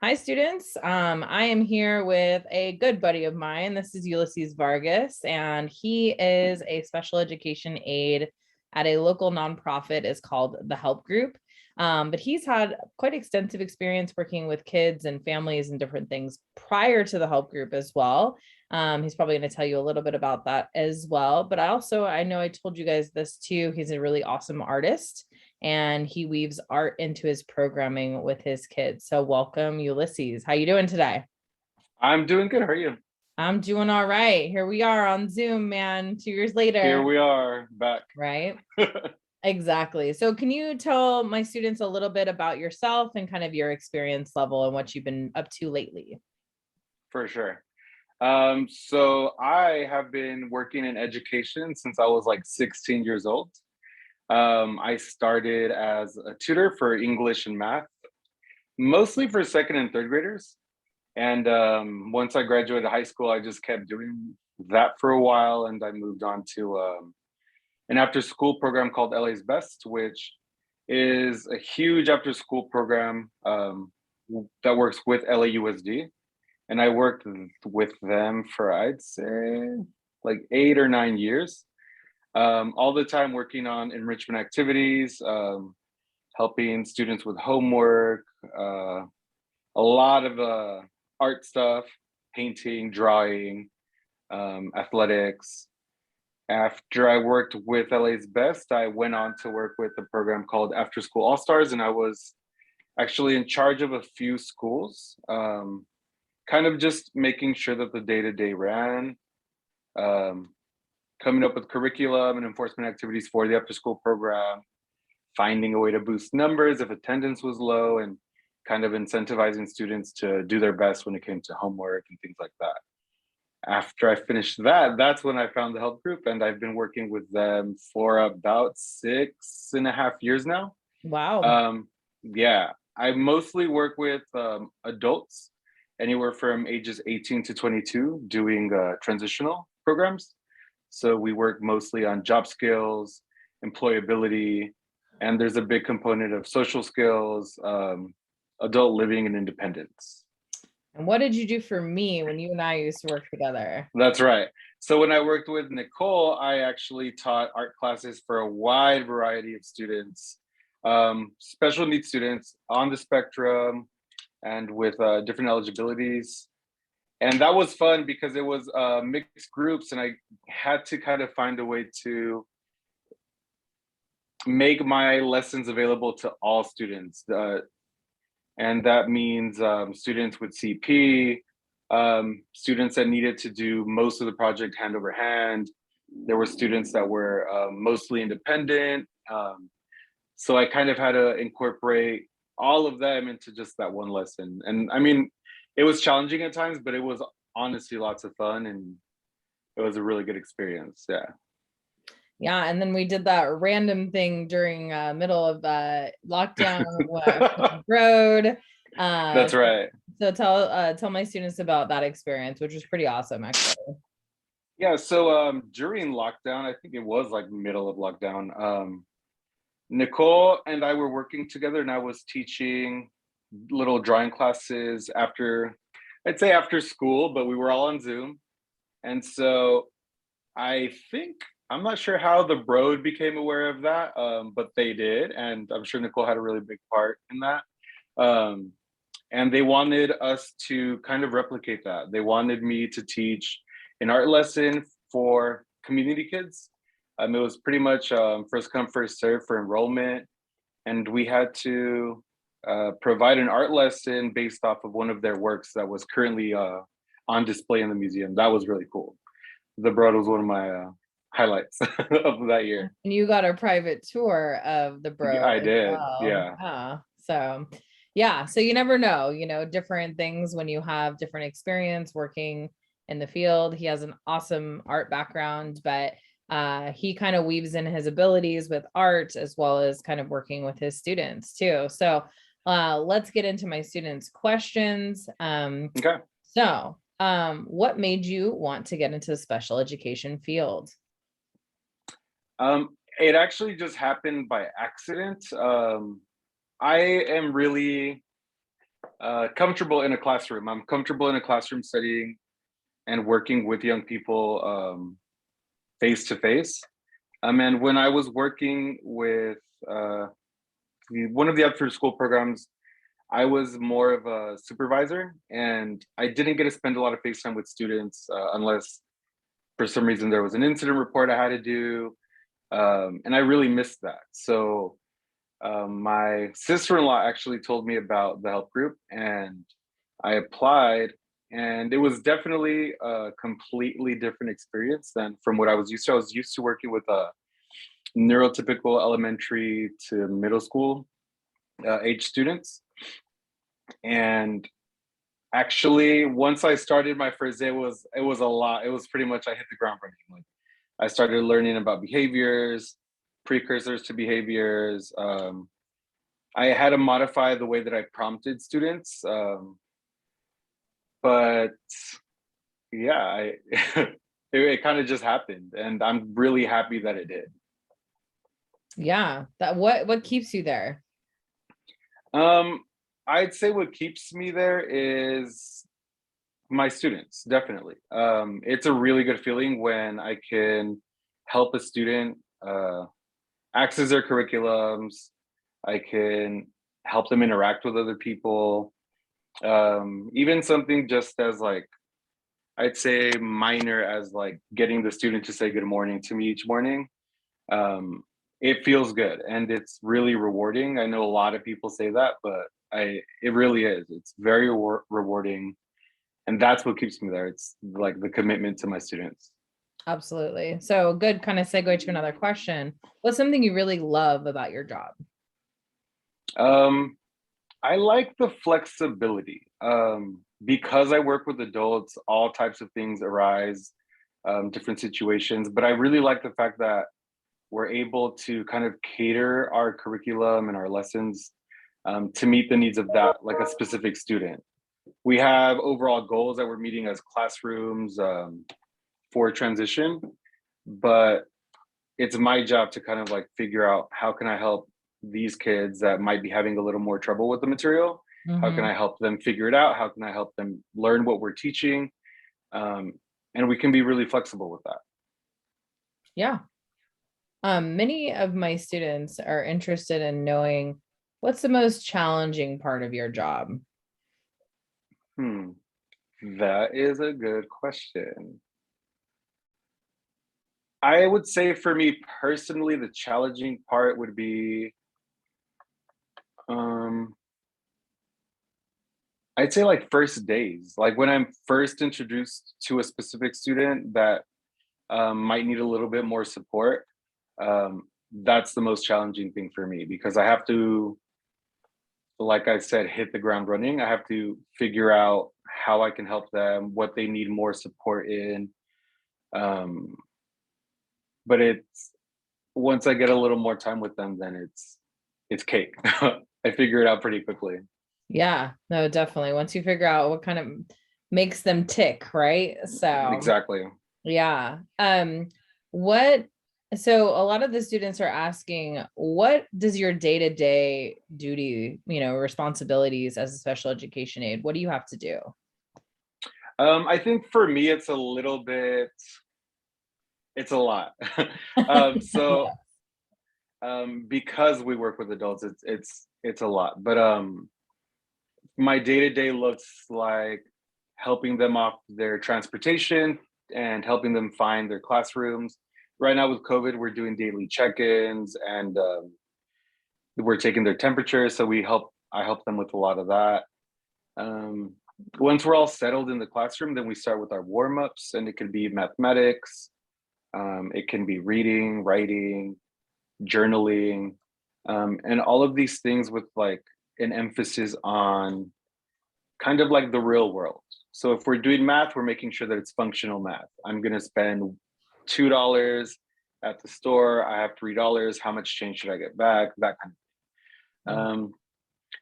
Hi, students. I am here with a good buddy of mine. This is Ulysses Vargas, and he is a special education aide at a local nonprofit. It's called the Help Group. But he's had quite extensive experience working with kids and families and different things prior to the Help Group as well. He's probably going to tell you a little bit about that as well. But I know I told you guys this too. He's a really awesome artist and he weaves art into his programming with his kids. So welcome, Ulysses. How you doing today? I'm doing good. How are you? I'm doing all right. Here we are on Zoom, man, 2 years Here later, we are back. right? Exactly. So can you tell my students a little bit about yourself and kind of your experience level and what you've been up to lately? For sure. So I have been working in education since I was like 16 years old. I started as a tutor for English and math, mostly for second and third graders. And once I graduated high school, I just kept doing that for a while, and I moved on to an after-school program called LA's Best, which is a huge after-school program that works with LAUSD. And I worked with them for, I'd say, like 8 or 9 years, all the time working on enrichment activities, helping students with homework, a lot of art stuff, painting, drawing, athletics. After I worked with LA's Best, I went on to work with a program called After School All Stars, and I was actually in charge of a few schools, kind of just making sure that the day to day ran, um, coming up with curriculum and enforcement activities for the after school program, finding a way to boost numbers if attendance was low, and kind of incentivizing students to do their best when it came to homework and things like that. After I finished that, that's when I found the help group, and I've been working with them for about 6.5 years now. Wow. Um, yeah, I mostly work with adults, anywhere from ages 18 to 22, doing transitional programs. So we work mostly on job skills, employability, and there's a big component of social skills, adult living, and independence. And what did you do for me when you and I used to work together? That's right. So when I worked with Nicole, I actually taught art classes for a wide variety of students, special needs students on the spectrum and with different eligibilities. And that was fun because it was mixed groups, and I had to kind of find a way to make my lessons available to all students. And that means students with CP, students that needed to do most of the project hand over hand. There were students that were mostly independent. So I kind of had to incorporate all of them into just that one lesson. And I mean, it was challenging at times, but it was honestly lots of fun, and it was a really good experience. Yeah. Yeah, and then we did that random thing during middle of lockdown road. Uh, That's right. so tell my students about that experience, which was pretty awesome, actually. Yeah. So during lockdown, I think it was like middle of lockdown. Nicole and I were working together, and I was teaching little drawing classes after, I'd say after school, but we were all on Zoom. And so I think, I'm not sure how the Broad became aware of that, but they did. And I'm sure Nicole had a really big part in that. Um, and they wanted us to kind of replicate that. They wanted me to teach an art lesson for community kids. It was pretty much first come, first serve for enrollment. And we had to provide an art lesson based off of one of their works that was currently on display in the museum. That was really cool. The Broad was one of my highlights of that year. And you got a private tour of the Broad I as did, well. yeah. Yeah. So yeah, so you never know, different things when you have different experience working in the field. He has an awesome art background, but he kind of weaves in his abilities with art as well as kind of working with his students too. So let's get into my students' questions. Okay. What made you want to get into the special education field? It actually just happened by accident. I am really Comfortable in a classroom. I'm comfortable in a classroom studying and working with young people face to face. And when I was working with one of the after school programs, I was more of a supervisor, and I didn't get to spend a lot of face time with students unless for some reason there was an incident report I had to do. And I really missed that. So my sister-in-law actually told me about the help group, and I applied, and it was definitely a completely different experience than from what I was used to. I was used to working with neurotypical elementary to middle school age students. And actually, once I started my first day, it was a lot. It was pretty much I hit the ground running. Like I started learning about behaviors, precursors to behaviors. I had to modify the way that I prompted students, but yeah, it kind of just happened, and I'm really happy that it did. Yeah. That what keeps you there? Um, I'd say what keeps me there is my students, definitely. It's a really good feeling when I can help a student access their curriculums. I can help them interact with other people. Even something just as like I'd say minor as like getting the student to say good morning to me each morning. Um, it feels good and it's really rewarding. I know a lot of people say that, but it really is. It's very rewarding, and that's what keeps me there. It's like the commitment to my students. Absolutely. So good kind of segue to another question. What's something you really love about your job? Um, I like the flexibility. Because I work with adults, all types of things arise, different situations. But I really like the fact that we're able to kind of cater our curriculum and our lessons to meet the needs of that, like a specific student. We have overall goals that we're meeting as classrooms for transition, but it's my job to kind of like figure out how can I help these kids that might be having a little more trouble with the material. How can Mhm. I help them figure it out? How can I help them learn what we're teaching? um, and we can be really flexible with that. Yeah. Many of my students are interested in knowing what's the most challenging part of your job. Hmm, that is a good question. I would say for me personally, the challenging part would be um, I'd say like first days, like when I'm first introduced to a specific student that might need a little bit more support. That's the most challenging thing for me because I have to, like I said, hit the ground running. I have to figure out how I can help them, what they need more support in. Um, but it's once I get a little more time with them, then it's cake. I figure it out pretty quickly. Yeah, no, definitely. Once you figure out what kind of makes them tick, right? So, Exactly. yeah. What, so a lot of the students are asking, what does your day-to-day duty, responsibilities as a special education aide, what do you have to do? I think for me, it's a lot. So Yeah. because we work with adults, it's a lot. But my day to day looks like helping them off their transportation and helping them find their classrooms. Right now with COVID, we're doing daily check-ins and we're taking their temperature. So I help them with a lot of that. Um, Once we're all settled in the classroom, then we start with our warm-ups, and it could be mathematics, it can be reading, writing, journaling, and all of these things with like an emphasis on kind of like the real world. So if we're doing math, we're making sure that it's functional math. I'm going to spend $2 at the store. I have $3. How much change should I get back? That kind of thing.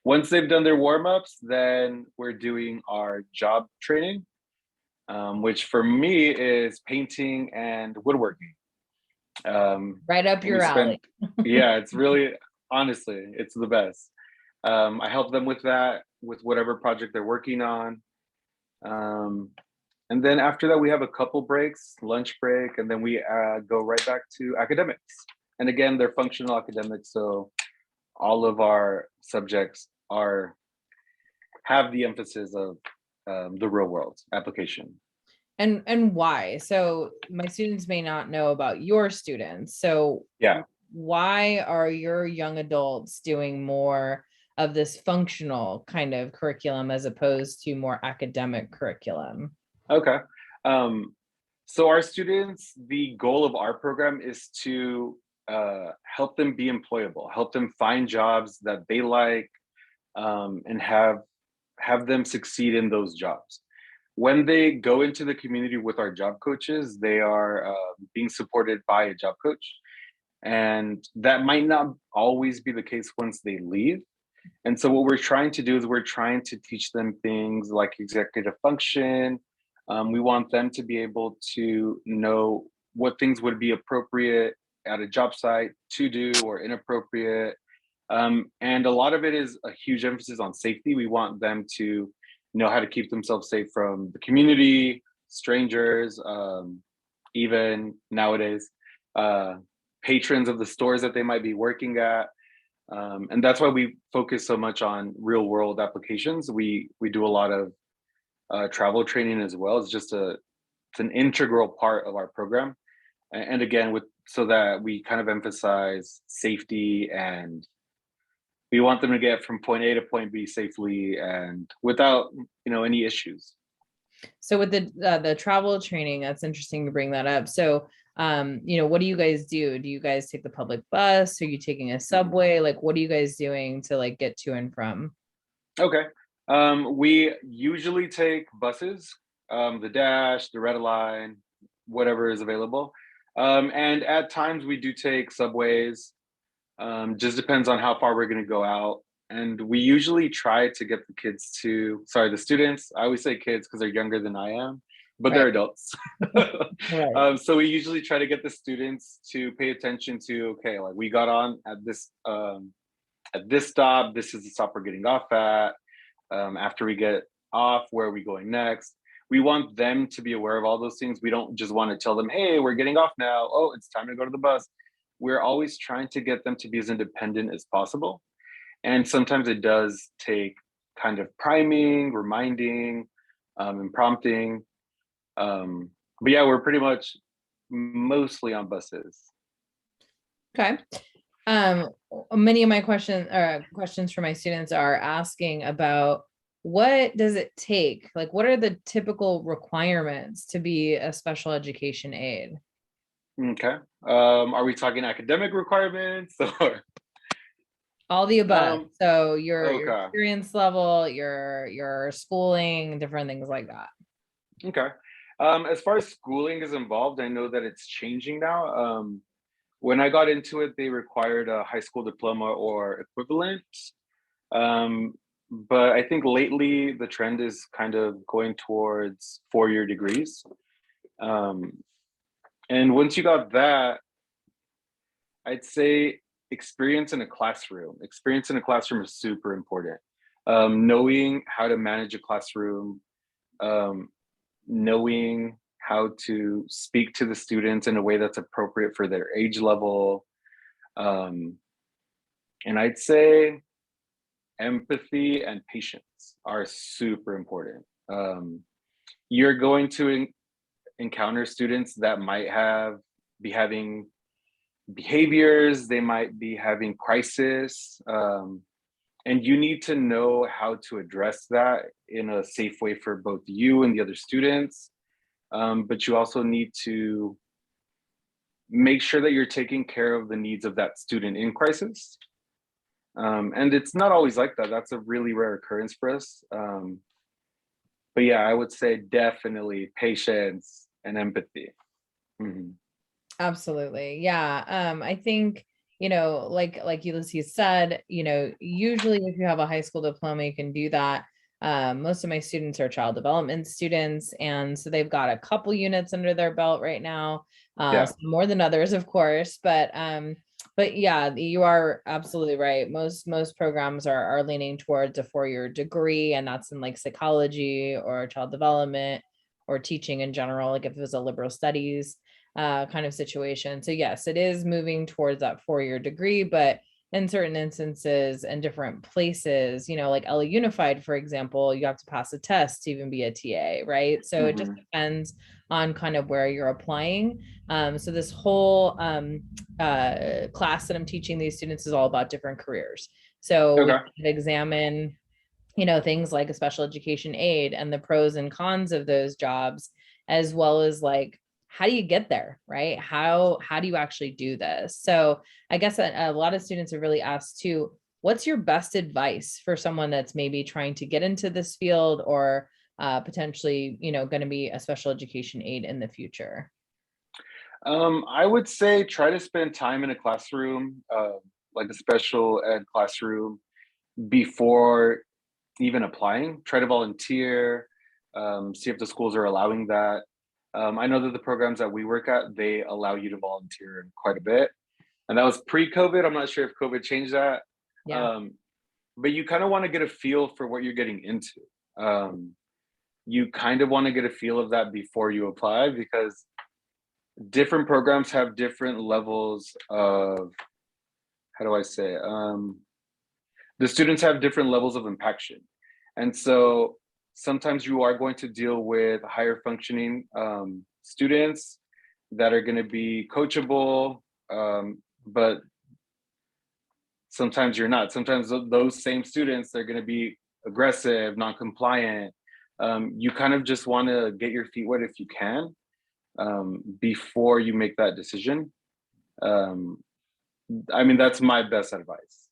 Once they've done their warm ups, then we're doing our job training, which for me is painting and woodworking. Right up We your spend, alley. yeah, it's really honestly, it's the best. I help them with that. with whatever project they're working on. And then after that, we have a couple breaks, lunch break, and then we go right back to academics. And again, they're functional academics, so all of our subjects are have the emphasis of the real world application. And why? So my students may not know about your students. So Yeah. why are your young adults doing more of this functional kind of curriculum as opposed to more academic curriculum? Okay. Um, so our students, the goal of our program is to help them be employable, help them find jobs that they like, and have them succeed in those jobs. When they go into the community with our job coaches, they are being supported by a job coach. And that might not always be the case once they leave. And so what we're trying to do is we're trying to teach them things like executive function. We want them to be able to know what things would be appropriate at a job site to do or inappropriate. And a lot of it is a huge emphasis on safety. We want them to know how to keep themselves safe from the community, strangers, even nowadays, patrons of the stores that they might be working at. And that's why we focus so much on real world applications. We do a lot of travel training as well. It's an integral part of our program. And again, with so that we kind of emphasize safety, and we want them to get from point A to point B safely and without any issues. So with the travel training, that's interesting to bring that up. So what do you guys do? Do you guys take the public bus? Are you taking a subway? Like, what are you guys doing to like get to and from? Okay. We usually take buses, the Dash, the Red Line, whatever is available. And at times we do take subways. Just depends on how far we're going to go out. And we usually try to get the students. I always say kids because they're younger than I am, but they're Right. adults. Right. So we usually try to get the students to pay attention to, okay, like we got on at this stop. This is the stop we're getting off at. After we get off, where are we going next? We want them to be aware of all those things. We don't just want to tell them, hey, we're getting off now. Oh, it's time to go to the bus. We're always trying to get them to be as independent as possible. And sometimes it does take kind of priming, reminding, and prompting. But yeah, we're pretty much mostly on buses. Okay. Um, Many of my questions for my students are asking about what does it take? Like, what are the typical requirements to be a special education aide? Okay. Are we talking academic requirements or? All the above. Um, So your okay. experience level, your schooling, different things like that. Okay. As far as schooling is involved, I know that it's changing now. When I got into it, they required a high school diploma or equivalent. Um, but I think lately the trend is kind of going towards 4-year degrees. Um, and once you got that, I'd say experience in a classroom. Experience in a classroom is super important. Knowing how to manage a classroom, um, knowing how to speak to the students in a way that's appropriate for their age level. Um, and I'd say empathy and patience are super important. You're going to encounter students that might be having behaviors, they might be having crisis, and you need to know how to address that in a safe way for both you and the other students. But you also need to make sure that you're taking care of the needs of that student in crisis. And it's not always like that. That's a really rare occurrence for us. But yeah, I would say definitely patience and empathy. Mhm. Absolutely. Yeah. I think, like Ulysses said, usually if you have a high school diploma, you can do that. Most of my students are child development students, and so they've got a couple units under their belt right now, Yeah. some more than others, of course. But But yeah, you are absolutely right. Most programs are leaning towards a 4-year degree, and that's in like psychology or child development or teaching in general, like if it was a liberal studies kind of situation. So yes, it is moving towards that 4-year degree, but in certain instances and different places, like LA Unified, for example, you have to pass a test to even be a TA, right? So it just Hmm. depends on kind of where you're applying. So this whole class that I'm teaching these students is all about different careers. So we Okay. examine, things like a special education aid and the pros and cons of those jobs, as well as like, how do you get there, right? How do you actually do this? So I guess a lot of students have really asked too, what's your best advice for someone that's maybe trying to get into this field or potentially, going to be a special education aid in the future? I would say try to spend time in a classroom, like a special ed classroom, before even applying. Try to volunteer, see if the schools are allowing that. I know that the programs that we work at, they allow you to volunteer quite a bit. And that was pre-COVID. I'm not sure if COVID changed that. Yeah. Um, but you kind of want to get a feel for what you're getting into. Um, you kind of want to get a feel of that before you apply because different programs have different levels of, how do I say, the students have different levels of impaction. And so sometimes you are going to deal with higher functioning students that are going to be coachable, but sometimes you're not. Sometimes those same students, they're going to be aggressive, non-compliant. You kind of just want to get your feet wet if you can, before you make that decision. Um, I mean, that's my best advice.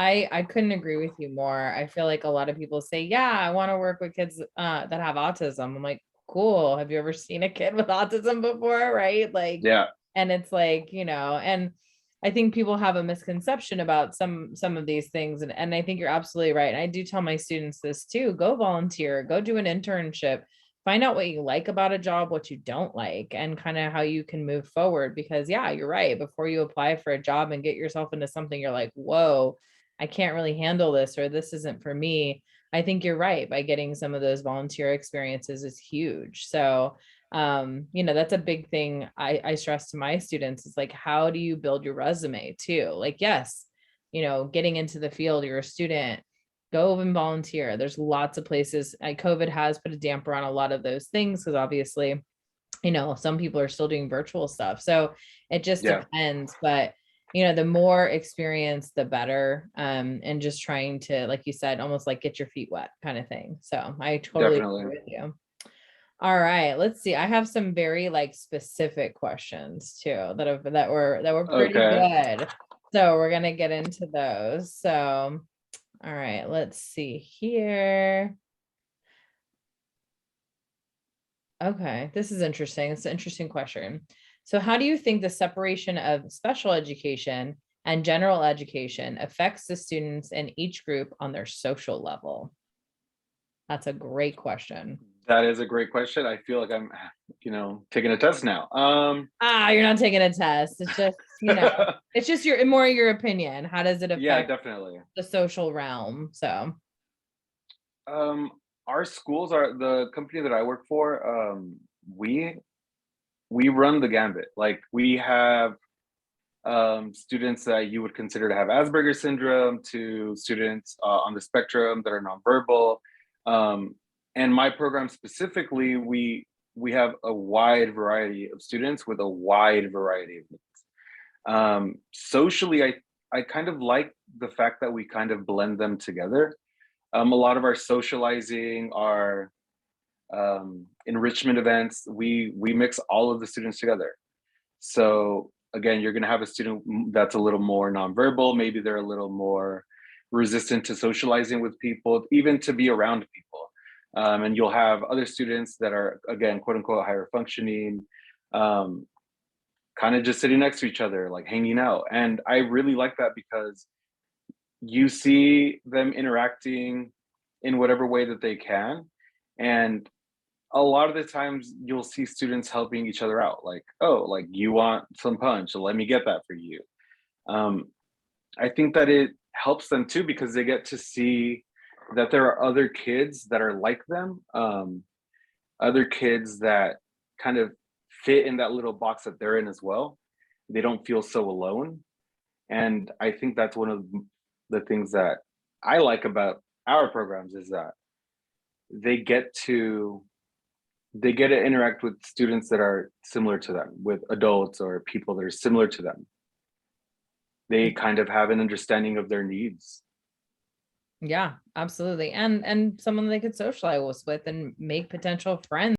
I couldn't agree with you more. I feel like a lot of people say, "Yeah, I want to work with kids that have autism." I'm like, "Cool. Have you ever seen a kid with autism before?" Right? Like, Yeah, and it's like, and I think people have a misconception about some of these things, and I think you're absolutely right. And I do tell my students this too: go volunteer, go do an internship, find out what you like about a job, what you don't like, and kind of how you can move forward. Because yeah, you're right. Before you apply for a job and get yourself into something, you're like, "Whoa, I can't really handle this," or "this isn't for me." I think you're right. By getting some of those volunteer experiences is huge. So, that's a big thing I stress to my students. It's like, how do you build your resume too? Like, yes, getting into the field, you're a student, go and volunteer. There's lots of places. COVID has put a damper on a lot of those things because obviously, some people are still doing virtual stuff. So it just yeah, depends. But the more experience, the better. And just trying to, like you said, almost like get your feet wet kind of thing. So I totally definitely. agree with you. All right, let's see. I have some very like specific questions too that were pretty Okay. good. So we're gonna get into those. So all right, let's see here. Okay, this is interesting. It's an interesting question. So, how do you think the separation of special education and general education affects the students in each group on their social level? That's a great question. That is a great question. I feel like I'm, taking a test now. You're not taking a test. It's just, it's just your more your opinion. How does it Yeah, affect definitely. the social realm? So, Um, our schools are the company that I work for. We we run the gambit. Like we have students that you would consider to have Asperger's syndrome to students on the spectrum that are nonverbal. Um, and my program specifically, we have a wide variety of students with a wide variety of needs. Socially, I kind of like the fact that we kind of blend them together. A lot of our socializing, our enrichment events, we mix all of the students together. So again, you're going to have a student that's a little more nonverbal. Maybe they're a little more resistant to socializing with people, even to be around people. And you'll have other students that are, again, quote unquote, higher functioning, um, kind of just sitting next to each other, like hanging out. And I really like that because you see them interacting in whatever way that they can. And a lot of the times you'll see students helping each other out, like, oh, like you want some punch, so let me get that for you. Um, I think that it helps them too because they get to see that there are other kids that are like them, other kids that kind of fit in that little box that they're in as well. They don't feel so alone. And I think that's one of the things that I like about our programs is that they get to they get to interact with students that are similar to them, with adults or people that are similar to them. They kind of have an understanding of their needs. Yeah, absolutely. And someone they could socialize with and make potential friends.